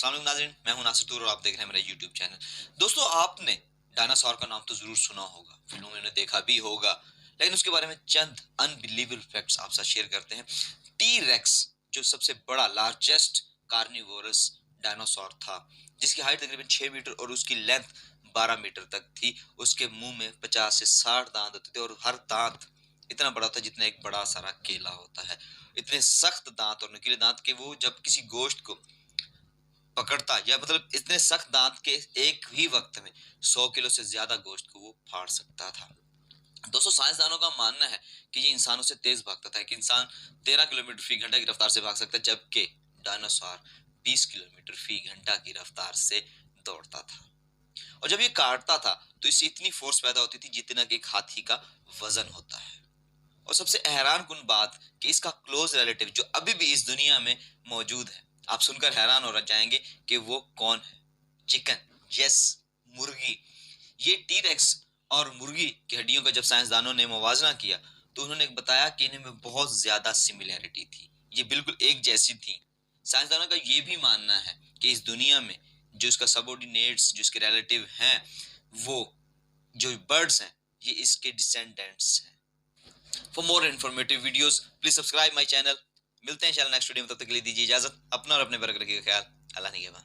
अस्सलाम वालेकुम नाज़रीन, मैं हूं नासिर तूर और आप देख रहे हैं मेरा यूट्यूब चैनल। दोस्तों, आपने डायनासोर का नाम तो जरूर सुना होगा, फिल्मों में उन्हें देखा भी होगा, लेकिन उसके बारे में चंद अनबिलीवेबल फैक्ट्स आपसे शेयर करते हैं। टी रेक्स जो सबसे बड़ा लार्जेस्ट कार्निवोरस डायनासोर था, जिसकी हाइट तकरीबन 6 मीटर और उसकी लेंथ 12 मीटर तक थी। उसके मुंह में 50 से 60 दांत होते थे और हर दांत इतना बड़ा था जितना एक बड़ा सारा केला होता है। इतने सख्त दांत और नुकीले दांत के वो जब किसी गोश्त को पकड़ता, या मतलब इतने सख्त दांत के एक ही वक्त में 100 किलो से ज्यादा गोश्त को वो फाड़ सकता था। दोस्तों, साइंसदानों का मानना है कि ये इंसानों से तेज भागता था। एक इंसान 13 किलोमीटर फी घंटा की रफ्तार से भाग सकता है, जबकि डायनासोर 20 किलोमीटर फी घंटा की रफ्तार से दौड़ता था। और जब ये काटता था तो इससे इतनी फोर्स पैदा होती थी जितना कि एक हाथी का वजन होता है। और सबसे हैरान कुन बात कि इसका क्लोज रिलेटिव जो अभी भी इस दुनिया में मौजूद है, आप सुनकर हैरान हो जाएंगे कि वो कौन है। चिकन, यस, मुर्गी। ये टीरेक्स और मुर्गी की हड्डियों का जब साइंसदानों ने मुवाजना किया तो उन्होंने बताया कि इनमें बहुत ज्यादा सिमिलैरिटी थी, ये बिल्कुल एक जैसी थी। साइंसदानों का ये भी मानना है कि इस दुनिया में जो इसका सबऑर्डिनेट्स, जो इसके रिलेटिव हैं, वो जो बर्ड्स हैं, ये इसके डिसेंडेंट्स हैं। For more informative videos please subscribe my channel. मिलते हैं इंशाल्लाह नेक्स्ट वीडियो में, तब तक के लिए दीजिए इजाजत। अपना और अपने वर्ग रखिएगा ख्याल। अल्लाह निगहबान।